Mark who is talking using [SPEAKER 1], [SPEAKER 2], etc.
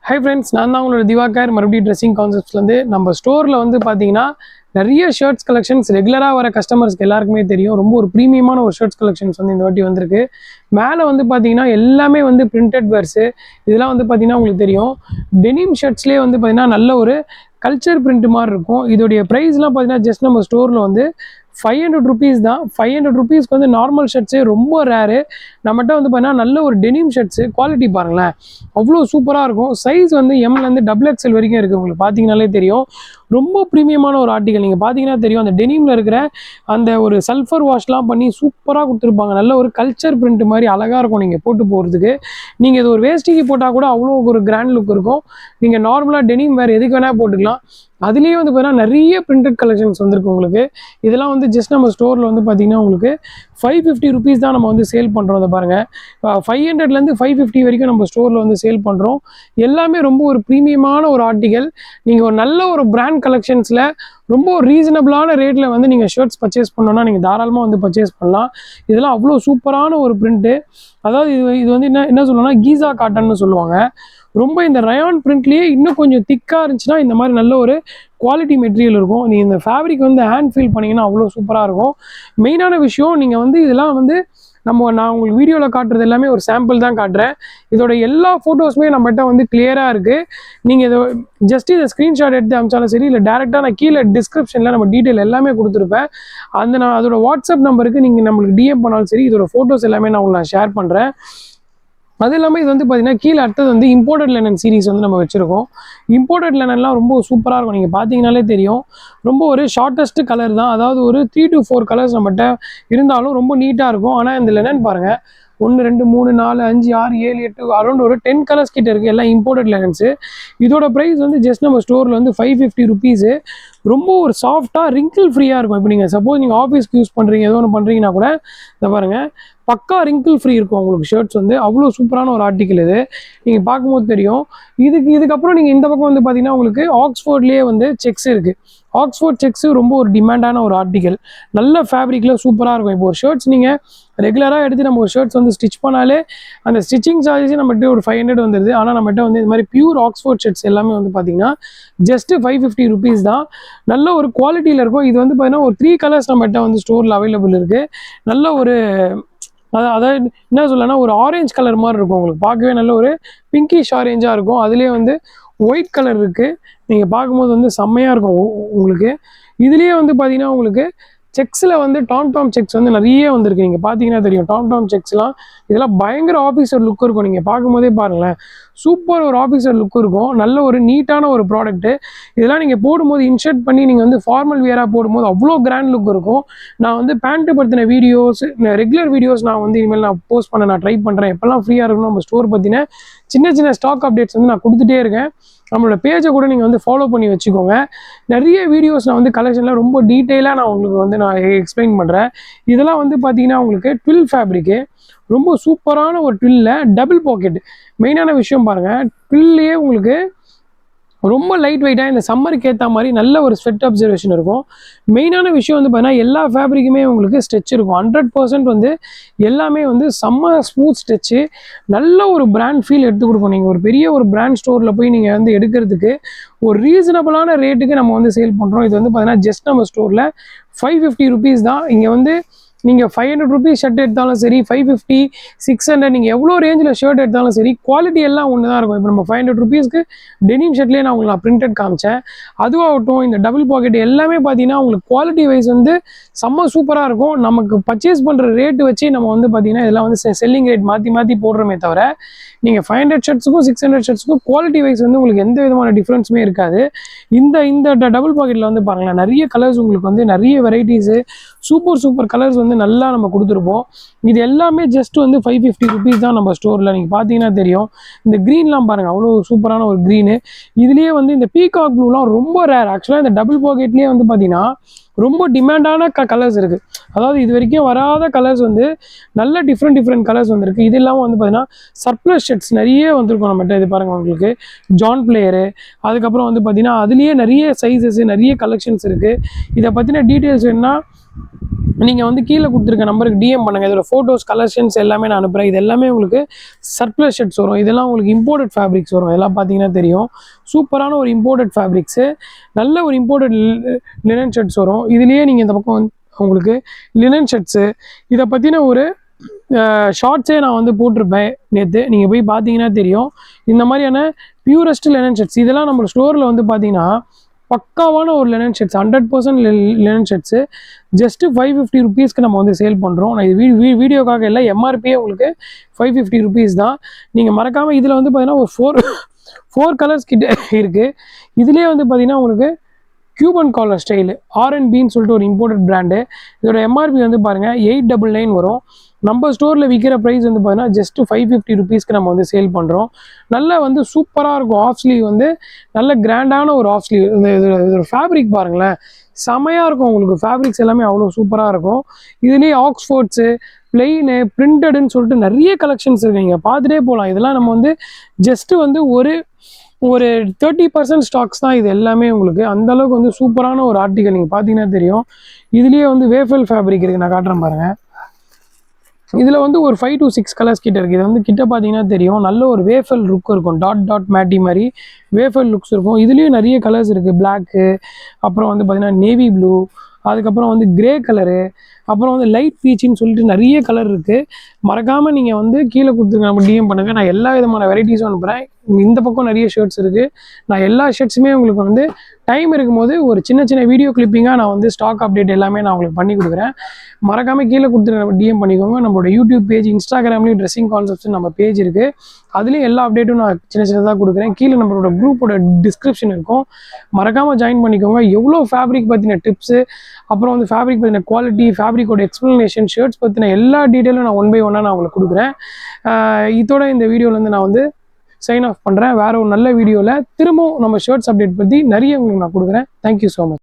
[SPEAKER 1] Hi friends, நான் தான் உங்களோட திவாகர் மறுபடியும் ட்ரெஸ்ஸிங் கான்செப்ட்ஸ்லேருந்து நம்ம ஸ்டோரில் வந்து பார்த்தீங்கன்னா நிறைய ஷர்ட்ஸ் கலெக்ஷன்ஸ் ரெகுலராக வர கஸ்டமர்ஸ்க்கு எல்லாருக்குமே தெரியும். ரொம்ப ஒரு ப்ரீமியமான ஒரு ஷர்ட்ஸ் கலெக்ஷன்ஸ் வந்து இந்த வாட்டி வந்திருக்கு. மேலே வந்து பார்த்தீங்கன்னா எல்லாமே வந்து பிரிண்டட் வேர்ஸு. இதெல்லாம் வந்து பார்த்தீங்கன்னா உங்களுக்கு தெரியும். டெனிம் ஷர்ட்ஸ்லேயே வந்து பார்த்தீங்கன்னா நல்ல ஒரு கல்ச்சர் பிரிண்ட் மாதிரி இருக்கும். இதோடைய ப்ரைஸ்லாம் பார்த்தீங்கன்னா ஜஸ்ட் நம்ம ஸ்டோரில் வந்து 500 rupees தான். 500 rupeesக்கு வந்து நார்மல் ஷர்ட்ஸே ரொம்ப ரேரு. நம்மகிட்ட வந்து பார்த்தீங்கன்னா நல்ல ஒரு டெனிம் ஷர்ட்ஸு குவாலிட்டி பாருங்களேன், அவ்வளோ சூப்பராக இருக்கும். சைஸ் வந்து எம்லேருந்து XXL வரைக்கும் இருக்குது. உங்களுக்கு பார்த்தீங்கனாலே தெரியும், ரொம்ப ப்ரீமியமான ஒரு ஆர்டிகல். நீங்கள் பார்த்தீங்கன்னா தெரியும், அந்த டெனிமில் இருக்கிற அந்த ஒரு சல்ஃபர் வாஷ்லாம் பண்ணி சூப்பராக கொடுத்துருப்பாங்க. நல்ல ஒரு கல்ச்சர் பிரிண்ட் மாதிரி அழகாக இருக்கும் நீங்கள் போட்டு போகிறதுக்கு. நீங்கள் இது ஒரு வேஸ்டிக்கு போட்டால் கூட அவ்வளோ ஒரு கிராண்ட் லுக் இருக்கும். நீங்கள் நார்மலாக டெனிம் வேறு எதுக்கு வேணால் போட்டுக்கலாம். அதுலேயே வந்து பார்த்தீங்கன்னா நிறைய பிரிண்டட் கலெக்ஷன்ஸ் வந்துருக்கு உங்களுக்கு. இதெல்லாம் வந்து ஜஸ்ட் நம்ம ஸ்டோரில் வந்து பார்த்தீங்கன்னா உங்களுக்கு 550 rupees தான் நம்ம வந்து சேல் பண்ணுறோம். அதை பாருங்கள், 500லேருந்து 550 வரைக்கும் நம்ம ஸ்டோரில் வந்து சேல் பண்ணுறோம். எல்லாமே ரொம்ப ஒரு ப்ரீமியமான ஒரு ஆர்டிகல். நீங்கள் ஒரு நல்ல ஒரு பிராண்ட் கலெக்ஷன்ஸில் ரொம்ப ரீசனபிளான ரேட்டில் வந்து நீங்கள் ஷர்ட்ஸ் பர்ச்சேஸ் பண்ணோன்னா நீங்கள் தாராளமாக வந்து பர்ச்சேஸ் பண்ணலாம். இதெல்லாம் அவ்வளோ சூப்பரான ஒரு பிரிண்ட்டு. அதாவது இது வந்து என்ன சொல்லணும்னா கீசா காட்டன்னு சொல்லுவாங்க. ரொம்ப இந்த ரயான் பிரிண்ட்லேயே இன்னும் கொஞ்சம் திக்காக இருந்துச்சுன்னா இந்த மாதிரி நல்ல ஒரு குவாலிட்டி மெட்டீரியல் இருக்கும். நீங்கள் இந்த ஃபேப்ரிக் வந்து ஹேண்ட் ஃபீல் பண்ணிங்கன்னா அவ்வளோ சூப்பராக இருக்கும். மெயினான விஷயம், நீங்கள் வந்து இதெல்லாம் வந்து நான் உங்களுக்கு வீடியோவில் காட்டுறது எல்லாமே ஒரு சாம்பிள் தான் காட்டுறேன். இதோட எல்லா ஃபோட்டோஸுமே நம்மகிட்ட வந்து கிளியராக இருக்குது. நீங்கள் இதை ஜஸ்ட் இதை ஸ்க்ரீன்ஷாட் எடுத்து அனுப்பிச்சாலும் சரி, இல்லை டேரெக்டாக நான் கீழே டிஸ்கிரிப்ஷனில் நம்ம டீட்டெயில் எல்லாமே கொடுத்துருப்பேன். நான் அதோட வாட்ஸ்அப் நம்பருக்கு நீங்கள் நம்மளுக்கு டிஎம் பண்ணாலும் சரி, இதோட ஃபோட்டோஸ் எல்லாமே நான் உங்களுக்கு ஷேர் பண்ணுறேன். அது இல்லாமல் இது வந்து பார்த்தீங்கன்னா கீழே அடுத்தது வந்து இம்போர்ட்டட் லெனன் சீரிஸ் வந்து நம்ம வச்சுருக்கோம். இம்போர்ட்டட் லெனன்லாம் ரொம்ப சூப்பராக இருக்கும். நீங்கள் பார்த்தீங்கனாலே தெரியும், ரொம்ப ஒரு ஷார்ட்டஸ்ட் கலர் தான். அதாவது ஒரு 3 to 4 கலர்ஸ் நம்மகிட்ட இருந்தாலும் ரொம்ப நீட்டாக இருக்கும். ஆனால் இந்த லெனன் பாருங்கள், 1 2 3 4 5 6 7 8 அரௌண்ட் ஒரு 10 கலர்ஸ் கிட்ட இருக்குது. எல்லாம் இம்போர்ட்டட் லெனன்ஸு. இதோட ப்ரைஸ் வந்து ஜஸ்ட் நம்ம ஸ்டோரில் வந்து 550 rupees. ரொம்ப ஒரு சாஃப்டாக ரிங்கிள் ஃப்ரீயாக இருக்கும். இப்போ நீங்கள் சப்போஸ் நீங்கள் ஆஃபீஸ்க்கு யூஸ் பண்ணுறீங்க, ஏதோ ஒன்று பண்ணுறீங்கன்னா கூட இதை பாருங்கள், பக்கா ரிங்கிள் ஃப்ரீ இருக்கும் உங்களுக்கு ஷர்ட்ஸ் வந்து. அவ்வளோ சூப்பரான ஒரு ஆர்டிக்கல் இது. நீங்கள் பார்க்கும்போது தெரியும். இதுக்கப்புறம் நீங்கள் இந்த பக்கம் வந்து பார்த்தீங்கன்னா உங்களுக்கு ஆக்ஸ்ஃபோர்ட்லேயே வந்து செக்ஸ் இருக்குது. ஆக்ஸ்ஃபோர்ட் செக்ஸு ரொம்ப ஒரு டிமாண்டான ஒரு ஆர்டிக்கல். நல்ல ஃபேப்ரிக்கில் சூப்பராக இருக்கும். இப்போ ஒரு ஷர்ட்ஸ் நீங்கள் ரெகுலராக எடுத்து நம்ம ஒரு ஷர்ட்ஸ் வந்து ஸ்டிச் பண்ணாலே அந்த ஸ்டிச்சிங் சார்ஜஸ் நம்மகிட்ட ஒரு 500 வந்துடுது. ஆனால் நம்மகிட்ட வந்து இந்த மாதிரி பியூர் ஆக்ஸ்ஃபோர்ட் ஷர்ட்ஸ் எல்லாமே வந்து பார்த்தீங்கன்னா ஜஸ்ட்டு 550 rupees தான். நல்ல ஒரு குவாலிட்டியில் இருக்கும். இது வந்து பார்த்தீங்கன்னா ஒரு 3 கலர்ஸ் நம்மகிட்ட வந்து ஸ்டோரில் அவைலபிள் இருக்குது. நல்ல ஒரு அதாவது என்ன சொல்லனா, ஒரு ஆரஞ்சு கலர் மாதிரி இருக்கும். உங்களுக்கு பார்க்கவே நல்ல ஒரு பிங்கிஷ் ஆரேஞ்சாக இருக்கும். அதுலேயே வந்து ஒயிட் கலர் இருக்குது. நீங்கள் பார்க்கும்போது வந்து செம்மையாக இருக்கும் உங்களுக்கு. இதுலேயே வந்து பார்த்தீங்கன்னா உங்களுக்கு செக்ஸில் வந்து டாம் செக்ஸ் வந்து நிறைய வந்திருக்கு. நீங்கள் பார்த்தீங்கன்னா தெரியும், டாம் செக்ஸ்லாம். இதெல்லாம் பயங்கர ஆஃபீஸர் லுக் இருக்கும். நீங்கள் பார்க்கும்போதே பாருங்களேன், சூப்பர் ஒரு ஆஃபீஸர் லுக் இருக்கும். நல்ல ஒரு நீட்டான ஒரு ப்ராடக்ட்டு. இதெல்லாம் நீங்கள் போடும்போது இன்ஷர்ட் பண்ணி நீங்கள் வந்து ஃபார்மல் வியராக போடும்போது அவ்வளோ கிராண்ட் லுக் இருக்கும். நான் வந்து பேண்ட்டு பற்றின வீடியோஸ், ரெகுலர் வீடியோஸ் நான் வந்து இனிமேல் நான் போஸ்ட் பண்ண நான் ட்ரை பண்ணுறேன். எப்போல்லாம் ஃப்ரீயாக இருக்கணும் நம்ம ஸ்டோர் பற்றின சின்ன ஸ்டாக் அப்டேட்ஸ் வந்து நான் கொடுத்துட்டே இருக்கேன். நம்மளோட பேஜை கூட நீங்கள் வந்து ஃபாலோ பண்ணி வச்சுக்கோங்க. நிறைய வீடியோஸ் நான் வந்து கலெக்ஷனில் ரொம்ப டீட்டெயிலாக நான் உங்களுக்கு வந்து நான் எக்ஸ்பிளைன் பண்ணுறேன். இதெல்லாம் வந்து பார்த்தீங்கன்னா உங்களுக்கு ட்வில் ஃபேப்ரிக்கு, ரொம்ப சூப்பரான ஒரு ட்வில்ல டபுள் பாக்கெட். மெயினான விஷயம் பாருங்கள், ட்வில்லையே உங்களுக்கு ரொம்ப லைட் வெயிட்டாக இந்த சம்மருக்கு ஏற்ற மாதிரி நல்ல ஒரு ஸ்வெட் அப்சர்வேஷன் இருக்கும். மெயினான விஷயம் வந்து பார்த்தீங்கன்னா எல்லா ஃபேப்ரிக்குமே உங்களுக்கு ஸ்ட்ரெச் இருக்கும். 100% வந்து எல்லாமே வந்து செம்ம ஸ்மூத் ஸ்ட்ரெச்சு. நல்ல ஒரு பிராண்ட் ஃபீல் எடுத்து கொடுக்கும். நீங்கள் ஒரு பெரிய ஒரு பிராண்ட் ஸ்டோரில் போய் நீங்கள் வந்து எடுக்கிறதுக்கு ஒரு ரீசனபிளான ரேட்டுக்கு நம்ம வந்து சேல் பண்ணுறோம். இது வந்து பார்த்தீங்கன்னா ஜஸ்ட் நம்ம ஸ்டோரில் 550 rupees தான். இங்கே வந்து நீங்கள் 500 rupees ஷர்ட் எடுத்தாலும் சரி, 550 600 நீங்கள் எவ்வளோ ரேஞ்சில் ஷர்ட் எடுத்தாலும் சரி, குவாலிட்டி எல்லாம் ஒன்று தான் இருக்கும். இப்போ நம்ம 500 rupeesக்கு டெனிம் ஷர்ட்லேயே நான் உங்களுக்கு பிரிண்டட் காமிச்சேன். அதுவாகட்டும், இந்த டபுள் பாக்கெட் எல்லாமே பார்த்தீங்கன்னா உங்களுக்கு குவாலிட்டி வைஸ் வந்து செம்ம சூப்பராக இருக்கும். நமக்கு பர்ச்சேஸ் பண்ணுற ரேட்டு வச்சு நம்ம வந்து பார்த்தீங்கன்னா இதெல்லாம் வந்து செல்லிங் ரேட் மாற்றி போடுறோமே தவிர, நீங்கள் 500 ஷர்ட்ஸுக்கும் 600 ஷர்ட்ஸுக்கும் குவாலிட்டி வைஸ் வந்து உங்களுக்கு எந்த விதமான டிஃப்ரென்ஸுமே இருக்காது. இந்த டபுள் பாக்கெட்டில் வந்து பாருங்களேன், நிறைய கலர்ஸ் உங்களுக்கு வந்து நிறைய வெரைட்டிஸு, சூப்பர் கலர்ஸ் வந்து நல்லா நம்ம கொடுத்துருப்போம். இது எல்லாமே ஜஸ்ட் வந்து 550 rupees தான் நம்ம ஸ்டோரில். நீங்கள் பார்த்தீங்கன்னா தெரியும், இந்த க்ரீன்லாம் பாருங்கள், அவ்வளோ சூப்பரான ஒரு க்ரீனு. இதுலேயே வந்து இந்த பீகாக் ப்ளூலாம் ரொம்ப ரேர். ஆக்சுவலாக இந்த டபுள் பாக்கெட்லேயே வந்து பார்த்தீங்கன்னா ரொம்ப டிமாண்டான கலர்ஸ் இருக்குது. அதாவது இது வரைக்கும் வராத கலர்ஸ் வந்து நல்ல டிஃப்ரெண்ட் கலர்ஸ் வந்துருக்கு. இது இல்லாமல் வந்து பார்த்தீங்கன்னா சர்ப்ளஸ் ஷர்ட்ஸ் நிறைய வந்திருக்கும் நம்மகிட்ட. இது பாருங்கள், உங்களுக்கு ஜான் பிளேயரு, அதுக்கப்புறம் வந்து பார்த்தீங்கன்னா அதுலேயே நிறைய சைஸஸ், நிறைய கலெக்ஷன்ஸ் இருக்குது. இதை பற்றின டீட்டெயில்ஸ் வேணுன்னா நீங்கள் வந்து கீழே கொடுத்துருக்க நம்பருக்கு டிஎம் பண்ணுங்கள். இதோட ஃபோட்டோஸ் கலெக்ஷன்ஸ் எல்லாமே நான் அனுப்புகிறேன். இது எல்லாமே உங்களுக்கு சர்க்குலர் ஷர்ட்ஸ் வரும். இதெல்லாம் உங்களுக்கு இம்போர்ட்டட் ஃபேப்ரிக்ஸ் வரும். இதெல்லாம் பார்த்தீங்கன்னா தெரியும். சூப்பரான ஒரு இம்போர்ட்டட் ஃபேப்ரிக்ஸு, நல்ல ஒரு இம்போர்ட்டட் லினன் ஷர்ட்ஸ் வரும். இதுலேயே நீங்கள் இந்த பக்கம் வந்து உங்களுக்கு லினன் ஷர்ட்ஸு இதை பற்றின ஒரு ஷார்ட்ஸே நான் வந்து போட்டிருப்பேன் நேற்று. நீங்கள் போய் பார்த்தீங்கன்னா தெரியும். இந்த மாதிரியான பியூரஸ்ட் லினன் ஷர்ட்ஸ் இதெல்லாம் நம்ம ஸ்டோரில் வந்து பார்த்தீங்கன்னா பக்காவான ஒரு linen shirts 100% linen shirts just 550 ருபீஸ்க்கு நம்ம வந்து சேல் பண்ணுறோம். நான் இது வீடியோக்காக இல்லை, எம்ஆர்பியே உங்களுக்கு 550 ருபீஸ் தான். நீங்கள் மறக்காமல் இதில் வந்து பார்த்தீங்கன்னா ஒரு ஃபோர் கலர்ஸ் கிட்ட இருக்குது. இதுலேயே வந்து பார்த்தீங்கன்னா உங்களுக்கு கியூபன் காலர் ஸ்டைலு R&Bன்னு சொல்லிட்டு ஒரு இம்போர்ட்டட் பிராண்டு. இதோட எம்ஆர்பி வந்து பாருங்கள் 899 வரும். நம்ம ஸ்டோரில் விற்கிற ப்ரைஸ் வந்து பார்த்தீங்கன்னா ஜஸ்ட்டு 550 ருபீஸ்க்கு நம்ம வந்து சேல் பண்ணுறோம். நல்லா வந்து சூப்பராக இருக்கும். ஆஃப் ஸ்லீவ் வந்து நல்ல கிராண்டான ஒரு ஆஃப் ஸ்லீவ். இதோட ஃபேப்ரிக் பாருங்களேன், செமையாக இருக்கும். உங்களுக்கு ஃபேப்ரிக்ஸ் எல்லாமே அவ்வளோ சூப்பராக இருக்கும். இதுலேயே ஆக்ஸ்ஃபோர்ட்ஸு, பிளெயினு, பிரிண்டடுன்னு சொல்லிட்டு நிறைய கலெக்ஷன்ஸ் இருக்குது. நீங்கள் பார்த்துட்டே போகலாம். இதெல்லாம் நம்ம வந்து ஜஸ்ட்டு வந்து ஒரு 30% ஸ்டாக்ஸ் தான் இது எல்லாமே. உங்களுக்கு அந்தளவுக்கு வந்து சூப்பரான ஒரு ஆர்டிக்கல். நீங்கள் பார்த்தீங்கன்னா தெரியும். இதுலேயே வந்து வேஃபல் ஃபேப்ரிக் இருக்குது. நான் காட்டுறேன் பாருங்கள். இதில் வந்து ஒரு 5 to 6 கலர்ஸ் கிட்ட இருக்குது. இது வந்து கிட்ட பார்த்தீங்கன்னா தெரியும். நல்ல ஒரு வேஃபல் லுக் இருக்கும். டாட் மேட்டி மாதிரி வேஃபல் லுக்ஸ் இருக்கும். இதுலேயும் நிறைய கலர்ஸ் இருக்குது. பிளாக்கு, அப்புறம் வந்து பார்த்தீங்கன்னா நேவி ப்ளூ, அதுக்கப்புறம் வந்து கிரே கலரு, அப்புறம் வந்து லைட் பீச்சுன்னு சொல்லிட்டு நிறைய கலர் இருக்குது. மறக்காமல் நீங்கள் வந்து கீழே கொடுத்துருங்க, நம்ம டிஎம் பண்ணுங்கள். நான் எல்லா விதமான வெரைட்டிஸும் அனுப்புகிறேன். இந்த பக்கம் நிறைய ஷர்ட்ஸ் இருக்குது. நான் எல்லா ஷர்ட்ஸுமே உங்களுக்கு வந்து டைம் இருக்கும்போது ஒரு சின்ன வீடியோ கிளிப்பிங்காக நான் வந்து ஸ்டாக் அப்டேட் எல்லாமே நான் உங்களுக்கு பண்ணி கொடுக்குறேன். மறக்காமல் கீழே கொடுத்துருங்க, நம்ம டிஎம் பண்ணிக்கோங்க. நம்மளோட யூடியூப் பேஜ், இன்ஸ்டாகிராம்லேயும் ட்ரெஸ்ஸிங் கான்செப்ட்ஸ் நம்ம பேஜ் இருக்குது. அதுலேயும் எல்லா அப்டேட்டும் நான் சின்னதாக கொடுக்குறேன். கீழே நம்மளோட குரூப்போட டிஸ்கிரிப்ஷன் இருக்கும். மறக்காமல் ஜாயின் பண்ணிக்கோங்க. எவ்வளோ ஃபேப்ரிக் பற்றின டிப்ஸு, அப்புறம் வந்து ஃபேப்ரிக் பற்றின குவாலிட்டி, ஃபேப்ரிக்கோட எக்ஸ்ப்ளனேஷன், ஷர்ட்ஸ் பற்றின எல்லா டீட்டெயிலும் நான் 1 by 1 நான் உங்களுக்கு கொடுக்குறேன். இதோட இந்த வீடியோலேருந்து நான் வந்து சைன் ஆஃப் பண்ணுறேன். வேறு ஒரு நல்ல வீடியோவில் திரும்பவும் நம்ம ஷர்ட்ஸ் அப்டேட் பற்றி நிறைய உங்களுக்கு நான் கொடுக்குறேன். Thank you so much.